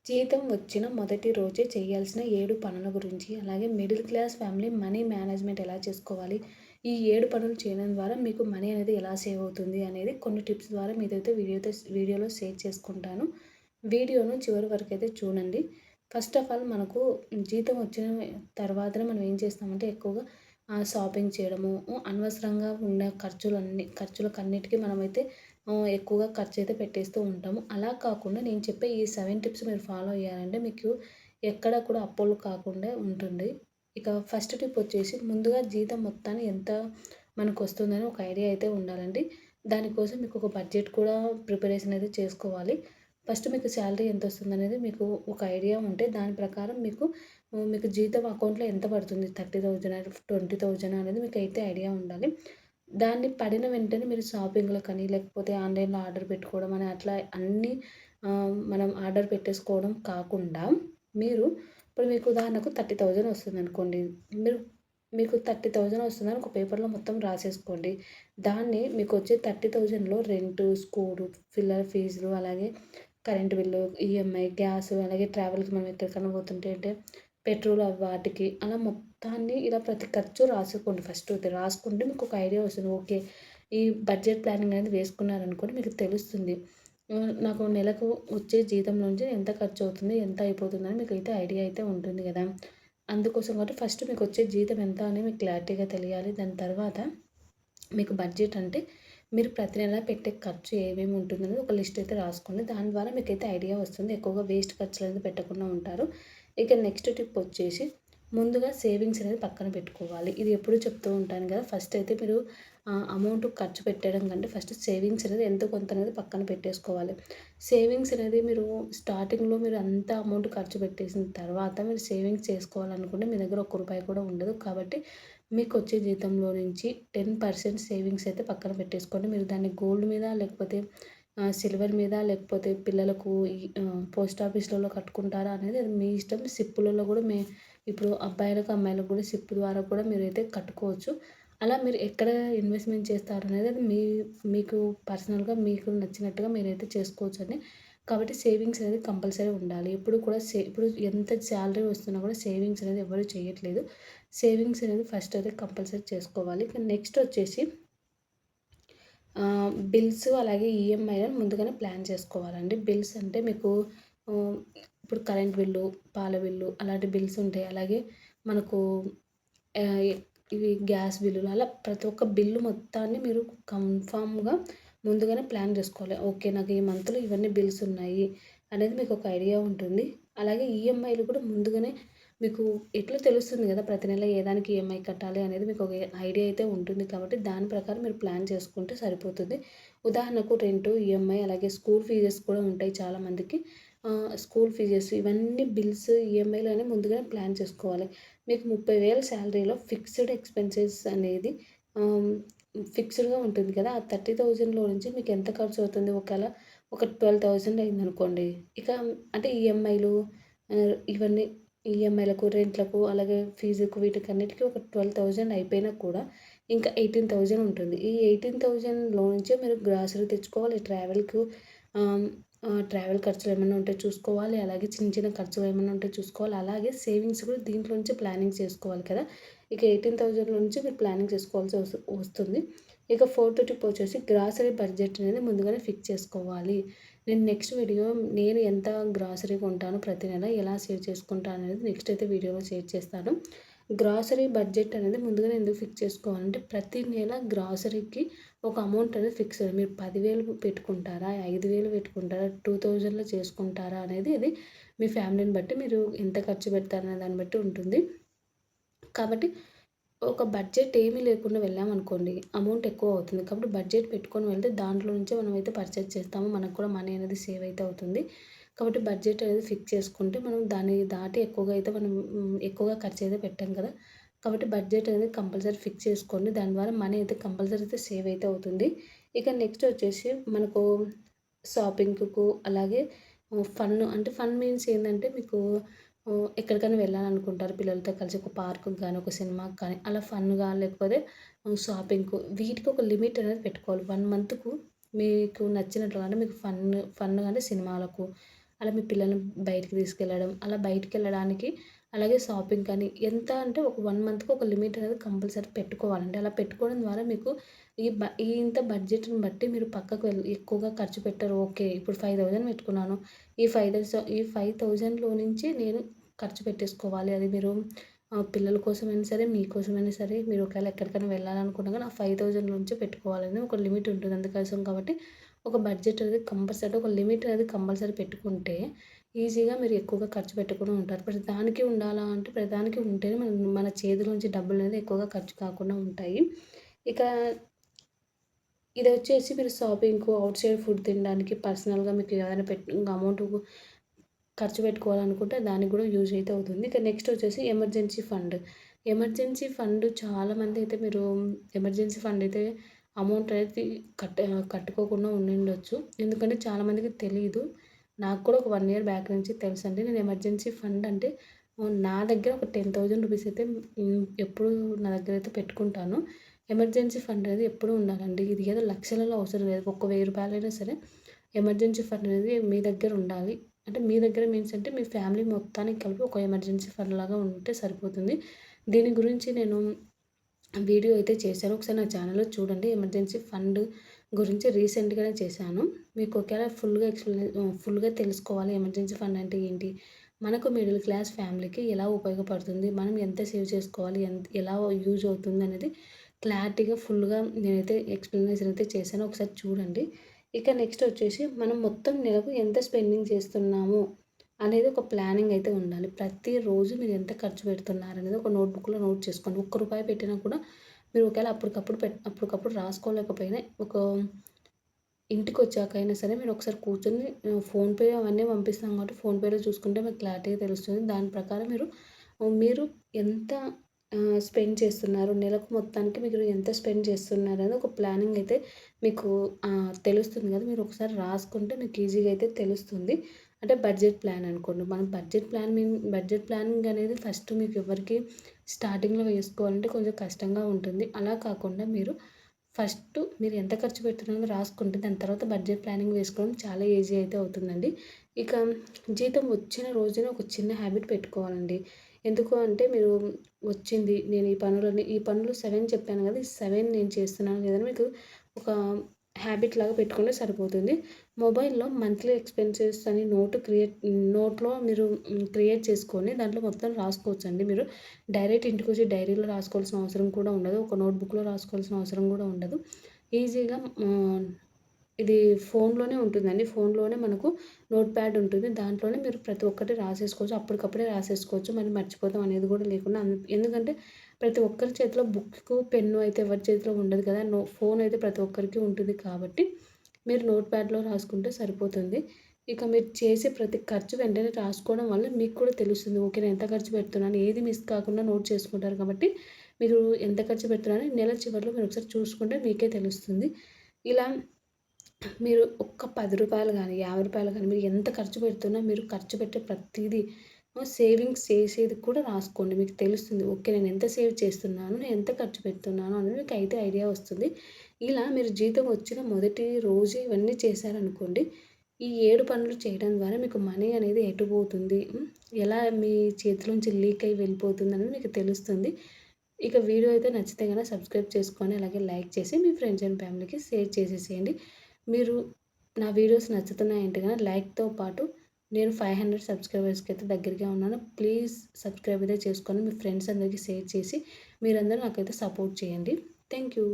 జీతం వచ్చిన మొదటి రోజే చేయాల్సిన 7 పనుల గురించి, అలాగే middle class family money management ఎలా చేసుకోవాలి, ఈ 7 పనులు చేయడం ద్వారా మీకు మనీ అనేది ఎలా సేవ్ అవుతుంది అనేది కొన్ని టిప్స్ ద్వారా మీతోతో వీడియోలో షేర్ చేసుకుంటాను. వీడియోను చివరి వరకు అయితే చూడండి. ఫస్ట్ ఆఫ్ ఆల్ మనకు జీతం వచ్చిన తర్వాతనే మనం ఏం చేస్తామంటే ఎక్కువగా షాపింగ్ చేయడము, అనవసరంగా ఉన్న ఖర్చులకన్నిటికీ మనమైతే ఎక్కువగా ఖర్చయితే పెట్టేస్తూ ఉంటాము. అలా కాకుండా నేను చెప్పే ఈ 7 టిప్స్ మీరు ఫాలో అయ్యారంటే మీకు ఎక్కడ కూడా అప్పులు కాకుండా ఉంటుంది. ఇక ఫస్ట్ టిప్ వచ్చేసి ముందుగా జీతం మొత్తాన్ని ఎంత మనకొస్తుందని ఒక ఐడియా అయితే ఉండాలండి. దానికోసం మీకు ఒక బడ్జెట్ కూడా ప్రిపరేషన్ అయితే చేసుకోవాలి. ఫస్ట్ మీకు సాలరీ ఎంతొస్తుందనేది మీకు ఒక ఐడియా ఉంటే దాని ప్రకారం మీకు జీతం అకౌంట్‌లో ఎంత పడుతుంది? 30,000 20,000 అనేది మీకైతే ఐడియా ఉండాలి. దాన్ని పడిన వెంటనే మీరు షాపింగ్‌లకని, లేకపోతే ఆన్‌లైన్‌లో ఆర్డర్ పెట్టుకోవడం అని అట్లా అన్నీ మనం ఆర్డర్ పెట్టేసుకోవడం కాకుండా, మీరు ఇప్పుడు మీకు ఉదాహరణకు 30,000 వస్తుందనుకోండి. మీరు మీకు 30,000 వస్తుందని ఒక పేపర్‌లో మొత్తం రాసేసుకోండి. దాన్ని మీకొచ్చే 30,000లో రెంటు, స్కూలు, పిల్లల ఫీజులు, అలాగే కరెంట్ బిల్లు, ఈఎంఐ, గ్యాసు, అలాగే ట్రావెల్‌కి మనం ఎక్కడికన్నా పోతుంటే అంటే పెట్రోల్ వాటికి అలా మొత్తాన్ని ఇలా ప్రతి ఖర్చు రాసుకోండి ఫస్ట్. ఇది రాసుకుంటే మీకొక ఐడియా వస్తుంది. ఓకే. ఈ బడ్జెట్ ప్లానింగ్ అనేది వేసుకున్నారనుకోండి మీకు తెలుస్తుంది. నాకు నెలకు వచ్చే జీతం నుంచి ఎంత ఖర్చవుతుంది, ఎంత అయిపోతుందని మీకైతే ఐడియా అయితే ఉంటుంది గదా! అందుకోసం కాబట్టి ఫస్ట్ మీకొచ్చే జీతం ఎంత అని మీకు క్లారిటీగా తెలియాలి. దాని తర్వాత మీకు బడ్జెట్ అంటే మీరు ప్రతి నెల పెట్టే ఖర్చు ఏమేమి ఉంటుందనేది ఒక లిస్ట్ అయితే రాసుకోండి. దాని ద్వారా మీకైతే ఐడియా వస్తుంది. ఎక్కువగా వేస్ట్ ఖర్చులనేది పెట్టకుండా ఉంటారు. ఇక నెక్స్ట్ టిప్ వచ్చేసి ముందుగా సేవింగ్స్ అనేది పక్కన పెట్టుకోవాలి. ఇది ఎప్పుడూ చెప్తూ ఉంటాను కదా! ఫస్ట్ అయితే మీరు అమౌంట్ ఖర్చు పెట్టడం కంటే ఫస్ట్ సేవింగ్స్ అనేది ఎంతో కొంత అనేది పక్కన పెట్టేసుకోవాలి. సేవింగ్స్ అనేది మీరు స్టార్టింగ్‌లో మీరు అంత అమౌంట్ ఖర్చు పెట్టేసిన తర్వాత మీరు సేవింగ్స్ చేసుకోవాలనుకుంటే మీ దగ్గర ఒక్క రూపాయి కూడా ఉండదు. కాబట్టి మీకొచ్చే జీతంలో నుంచి 10% సేవింగ్స్ అయితే పక్కన పెట్టేసుకోండి. మీరు దాన్ని గోల్డ్ మీద లేకపోతే సిల్వర్ మీద లేకపోతే పిల్లలకు పోస్ట్ ఆఫీస్‌లలో కట్టుకుంటారా అనేది అది మీ ఇష్టం. సిప్పులలో కూడా ఇప్పుడు అబ్బాయిలకు, అమ్మాయిలకు కూడా సిప్ ద్వారా కూడా మీరైతే కట్టుకోవచ్చు. అలా మీరు ఎక్కడ ఇన్వెస్ట్‌మెంట్ చేస్తారనేది అది మీకు పర్సనల్‌గా మీకు నచ్చినట్టుగా మీరైతే చేసుకోవచ్చండి. కాబట్టి సేవింగ్స్ అనేది కంపల్సరీ ఉండాలి. ఎప్పుడు కూడా ఇప్పుడు ఎంత సాలరీ వస్తున్నా కూడా సేవింగ్స్ అనేది ఎవరు చేయట్లేదు. సేవింగ్స్ అనేది ఫస్ట్ అయితే కంపల్సరీ చేసుకోవాలి. ఇక నెక్స్ట్ వచ్చేసి బిల్స్ అలాగే ఈఎంఐలను ముందుగానే ప్లాన్ చేసుకోవాలండి. బిల్స్ అంటే మీకు ఆహ్, ఇప్పుడు కరెంట్ బిల్లు, పాల బిల్లు అలాంటి బిల్స్ ఉంటాయి. అలాగే మనకు ఆహ్, ఇవి గ్యాస్ బిల్లులు అలా ప్రతి ఒక్క బిల్లు మొత్తాన్ని మీరు కన్ఫర్మ్‌గా ముందుగానే ప్లాన్ చేసుకోవాలి. ఓకే. నాకు ఈ మంత్‌లో ఇవన్నీ బిల్స్ ఉన్నాయి అనేది మీకు ఒక ఐడియా ఉంటుంది. అలాగే ఈఎంఐలు కూడా ముందుగానే మీకు ఎట్లా తెలుస్తుంది కదా! ప్రతి నెల ఏ దానికి ఈఎంఐ కట్టాలి అనేది మీకు ఒక ఐడియా అయితే ఉంటుంది. కాబట్టి దాని ప్రకారం మీరు ప్లాన్ చేసుకుంటే సరిపోతుంది. ఉదాహరణకు రెంటు, ఈఎంఐ అలాగే స్కూల్ ఫీజెస్ కూడా ఉంటాయి చాలామందికి. స్కూల్ ఫీజెస్ ఇవన్నీ బిల్స్, ఈఎంఐలు అని ముందుగానే ప్లాన్ చేసుకోవాలి. మీకు 30,000 సాలరీలో ఫిక్స్డ్ ఎక్స్‌పెన్సెస్ అనేది ఆహ్, ఫిక్స్డ్‌గా ఉంటుంది కదా! ఆ 30,000లో నుంచి మీకు ఎంత ఖర్చవుతుంది? ఒక 12,000 అయిందనుకోండి. ఇక అంటే ఈఎంఐలు ఇవన్నీ ఈఎంఐలకు, రెంట్‌లకు అలాగే ఫీజుకు వీటికన్నిటికి ఒక 12,000 అయిపోయినా కూడా ఇంకా 18,000 ఉంటుంది. ఈ 18,000లో నుంచే మీరు గ్రాసరీ తెచ్చుకోవాలి. ఆహ్, ట్రావెల్ ఖర్చులేమన్నా ఉంటే చూసుకోవాలి. అలాగే చిన్న చిన్న ఖర్చులేమన్నా ఉంటే చూసుకోవాలి. అలాగే సేవింగ్స్ కూడా దీంట్లో నుంచే ప్లానింగ్ చేసుకోవాలి కదా! ఇక 18,000 నుంచి మీరు ప్లానింగ్ చేసుకోవాల్సి వస్తుంది. ఇక ఫోర్త్ టిప్ వచ్చేసి గ్రాసరీ బడ్జెట్ అనేది ముందుగానే ఫిక్స్ చేసుకోవాలి. నేను నెక్స్ట్ వీడియో నేను ఎంత గ్రాసరీ కొంటాను ప్రతి నెల, ఎలా సేవ్ చేసుకుంటా అనేది నెక్స్ట్ అయితే వీడియోలో షేర్ చేస్తాను. గ్రాసరీ బడ్జెట్ అనేది ముందుగానే ఎందుకు ఫిక్స్ చేసుకోవాలంటే ప్రతి నెల గ్రాసరీకి ఒక అమౌంట్ అనేది ఫిక్స్. మీరు 10,000 పెట్టుకుంటారా? 5,000 పెట్టుకుంటారా? 2,000లో చేసుకుంటారా? అనేది ఇది మీ ఫ్యామిలీని బట్టి మీరు ఎంత ఖర్చు పెడతారనే దాన్ని బట్టి ఉంటుంది. కాబట్టి ఒక బడ్జెట్ ఏమీ లేకుండా వెళ్ళామనుకోండి, అమౌంట్ ఎక్కువ అవుతుంది. కాబట్టి బడ్జెట్ పెట్టుకొని వెళ్తే దాంట్లో నుంచే మనమైతే పర్చేజ్ చేస్తాము. మనకు కూడా మనీ అనేది సేవ్ అయితే అవుతుంది. కాబట్టి బడ్జెట్ అనేది ఫిక్స్ చేసుకుంటే మనం దాన్ని దాటి ఎక్కువగా అయితే మనం ఎక్కువగా ఖర్చయితే పెట్టం కదా! కాబట్టి బడ్జెట్ అనేది కంపల్సరీ ఫిక్స్ చేసుకోండి. దాని ద్వారా మనీ అయితే కంపల్సరీ అయితే సేవ్ అయితే అవుతుంది. ఇక నెక్స్ట్ వచ్చేసి మనకు షాపింగ్‌కు అలాగే అంటే ఫన్ మీన్స్ ఏందంటే మీకు ఎక్కడికైనా వెళ్ళాలనుకుంటారు పిల్లలతో కలిసి ఒక పార్క్‌కి గాని, ఒక సినిమాకి కానీ అలా ఫన్‌గా లేకపోతే షాపింగ్‌కు వీటికి ఒక లిమిట్ అనేది పెట్టుకోవాలి. 1 మంత్‌కు మీకు నచ్చినట్లుగా అంటే మీకు ఫన్‌గా అంటే సినిమాలకు అలా మీ పిల్లల్ని బయటికి తీసుకెళ్ళడం, అలా బయటికెళ్ళడానికి అలాగే షాపింగ్ కానీ ఎంత అంటే ఒక 1 మంత్‌కి ఒక లిమిట్ అనేది కంపల్సరీ పెట్టుకోవాలండి. అలా పెట్టుకోవడం ద్వారా మీకు ఈ ఇంత బడ్జెట్‌ని బట్టి మీరు పక్కకు ఎక్కువగా ఖర్చు పెట్టరు. ఓకే. ఇప్పుడు 5,000 పెట్టుకున్నాను. ఈ 5,000లో నుంచి నేను ఖర్చు పెట్టేసుకోవాలి. అది మీరు పిల్లల కోసమైనా సరే, మీకోసమైనా సరే, మీరు ఒకవేళ ఎక్కడికైనా వెళ్ళాలనుకున్నా గాని ఆ 5,000 నుంచే పెట్టుకోవాలని ఒక లిమిట్ ఉంటుంది. అందుకోసం కాబట్టి ఒక బడ్జెట్ అనేది కంపల్సరీ ఒక లిమిట్ అనేది కంపల్సరీ పెట్టుకుంటే ఈజీగా మీరు ఎక్కువగా ఖర్చు పెట్టకుండా ఉంటారు. ప్రతిదానికి ఉండాలా అంటే ప్రతిదానికి ఉంటేనే మన చేతిలోంచి డబ్బులనేది ఎక్కువగా ఖర్చు కాకుండా ఉంటాయి. ఇక ఇదొచ్చేసి మీరు షాపింగ్‌కు, ఔట్ సైడ్ ఫుడ్ తినడానికి, పర్సనల్‌గా మీకు ఏదైనా అమౌంట్ ఖర్చు పెట్టుకోవాలనుకుంటే దానికి గూడా యూజ్ అయితే అవుతుంది. ఇక నెక్స్ట్ వచ్చేసి ఎమర్జెన్సీ ఫండ్. ఎమర్జెన్సీ ఫండ్ చాలామంది అయితే మీరు ఎమర్జెన్సీ ఫండ్ అయితే అమౌంట్ అనేది కట్టుకోకుండా ఉండిండొచ్చు. ఎందుకంటే చాలామందికి తెలీదు. నాకు కూడా ఒక 1 ఇయర్ బ్యాక్ నుంచి తెలుసండి. నేను ఎమర్జెన్సీ ఫండ్ అంటే నా దగ్గర ఒక 10,000 రూపీస్ అయితే ఎప్పుడూ నా దగ్గర అయితే పెట్టుకుంటాను. ఎమర్జెన్సీ ఫండ్ అనేది ఎప్పుడూ ఉండాలండి. ఇది ఏదో లక్షలలో అవసరం లేదు. ఒక రూ. 1000 సరే ఎమర్జెన్సీ ఫండ్ అనేది మీ దగ్గర ఉండాలి. అంటే మీ దగ్గర మీన్స్ అంటే మీ ఫ్యామిలీ మొత్తానికి కలిపి ఒక ఎమర్జెన్సీ ఫండ్ లాగా ఉంటే సరిపోతుంది. దీని గురించి నేను వీడియో అయితే చేశాను. ఒకసారి నా ఛానల్‌లో చూడండి. ఎమర్జెన్సీ ఫండ్ గురించి రీసెంట్‌గానే చేశాను. మీకు ఒకేళ ఫుల్‌గా తెలుసుకోవాలి ఎమర్జెన్సీ ఫండ్ అంటే ఏంటి? మనకు మిడిల్ క్లాస్ ఫ్యామిలీకి ఎలా ఉపయోగపడుతుంది? మనం ఎంత సేవ్ చేసుకోవాలి? ఎలా యూజ్ అవుతుంది అనేది క్లారిటీగా ఫుల్‌గా నేనైతే ఎక్స్‌ప్లనేషన్ అయితే చేశాను. ఒకసారి చూడండి. ఇక నెక్స్ట్ వచ్చేసి మనం మొత్తం నెలకు ఎంత స్పెండింగ్ చేస్తున్నాము అనేది ఒక ప్లానింగ్ అయితే ఉండాలి. ప్రతిరోజు మీరు ఎంత ఖర్చు పెడుతున్నారనేది ఒక నోట్‌బుక్‌లో నోట్ చేసుకోండి. ఒక్క రూపాయి పెట్టినా కూడా మీరు ఒకవేళ అప్పటికప్పుడు రాసుకోలేకపోయినా ఇంటికొచ్చాకైనా సరే మీరు ఒకసారి కూర్చొని ఫోన్‌పే అవన్నీ పంపిస్తాం కాబట్టి ఫోన్‌పేలో చూసుకుంటే మీకు క్లారిటీగా తెలుస్తుంది. దాని ప్రకారం మీరు ఎంత స్పెండ్ చేస్తున్నారు, నెలకు మొత్తానికి మీరు ఎంత స్పెండ్ చేస్తున్నారనేది ఒక ప్లానింగ్ అయితే మీకు తెలుస్తుంది కదా! మీరు ఒకసారి రాసుకుంటే మీకు ఈజీగా అయితే తెలుస్తుంది. అంటే బడ్జెట్ ప్లాన్ అనుకోండి. మనం బడ్జెట్ ప్లానింగ్ అనేది ఫస్ట్ మీకు ఎవరికీ స్టార్టింగ్‌లో వేసుకోవాలంటే కొంచెం కష్టంగా ఉంటుంది. అలా కాకుండా మీరు ఎంత ఖర్చు పెడుతున్నారో రాసుకుంటే దాని తర్వాత బడ్జెట్ ప్లానింగ్ వేసుకోవడం చాలా ఈజీ అయితే అవుతుందండి. ఇక జీతం వచ్చిన రోజున ఒక చిన్న హ్యాబిట్ పెట్టుకోవాలండి. ఎందుకు అంటే మీరు నేను ఈ పనులు 7 చెప్పాను కదా! ఈ 7 నేను చేస్తున్నాను లేదని మీకు ఒక హ్యాబిట్ లాగా పెట్టుకుంటే సరిపోతుంది. మొబైల్‌లో మంత్లీ ఎక్స్‌పెన్సెస్ అని నోట్‌లో మీరు క్రియేట్ చేసుకొని దాంట్లో మొత్తం రాసుకోవచ్చండి. మీరు డైరెక్ట్ ఇంటికొచ్చి డైరీలో రాసుకోవాల్సిన అవసరం కూడా ఉండదు. ఒక నోట్‌బుక్‌లో రాసుకోవాల్సిన అవసరం కూడా ఉండదు. ఈజీగా ఇది ఫోన్‌లోనే ఉంటుందండి. ఫోన్‌లోనే మనకు నోట్ ప్యాడ్ ఉంటుంది. దాంట్లోనే మీరు ప్రతి ఒక్కటి రాసేసుకోవచ్చు. అప్పటికప్పుడే రాసేసుకోవచ్చు. మళ్ళీ మర్చిపోతాం అనేది కూడా లేకుండా ఎందుకంటే ప్రతి ఒక్కరి చేతిలో బుక్కు, పెన్ను అయితే ఎవరి చేతిలో ఉండదు కదా! ఫోన్ అయితే ప్రతి ఒక్కరికి ఉంటుంది కాబట్టి మీరు నోట్ ప్యాడ్‌లో రాసుకుంటే సరిపోతుంది. ఇక మీరు చేసే ప్రతి ఖర్చు వెంటనే రాసుకోవడం వల్ల మీకు కూడా తెలుస్తుంది. ఓకే. నేను ఎంత ఖర్చు పెడుతున్నాను, ఏది మిస్ కాకుండా నోట్ చేసుకుంటారు కాబట్టి మీరు ఎంత ఖర్చు పెడుతున్నారని నెల చివరిలో మీరు ఒకసారి చూసుకుంటే మీకే తెలుస్తుంది. ఇలా మీరు ఒక్క రూ. 10 గానీ, రూ. 50 గానీ మీరు ఎంత ఖర్చు పెడుతున్నా మీరు ఖర్చు పెట్టే ప్రతీదీ సేవింగ్స్ చేసేది కూడా రాసుకోండి. మీకు తెలుస్తుంది. ఓకే. నేను ఎంత సేవ్ చేస్తున్నాను, నేను ఎంత ఖర్చు పెడుతున్నాను అనేది మీకు అయితే ఐడియా వస్తుంది. ఇలా మీరు జీతం వచ్చిన మొదటి రోజు ఇవన్నీ చేశారనుకోండి, ఈ 7 పనులు చేయడం ద్వారా మీకు మనీ అనేది ఎటు పోతుంది, ఎలా మీ చేతిలోంచి లీక్ అయ్యి వెళ్ళిపోతుందనేది మీకు తెలుస్తుంది. ఇక వీడియో అయితే నచ్చితే గనక సబ్స్క్రైబ్ చేసుకొని, అలాగే లైక్ చేసి మీ ఫ్రెండ్స్ అండ్ ఫ్యామిలీకి షేర్ చేసేసేయండి. మీరు నా వీడియోస్ నచ్చుతున్నాయంటే గనక లైక్‌తో పాటు నేను 500 సబ్స్క్రైబర్స్‌కి అయితే దగ్గరగా ఉన్నాను. ప్లీజ్ సబ్స్క్రైబ్ అయితే చేసుకొని మీ ఫ్రెండ్స్ అందరికీ షేర్ చేసి మీరందరూ నాకైతే సపోర్ట్ చేయండి. Thank you.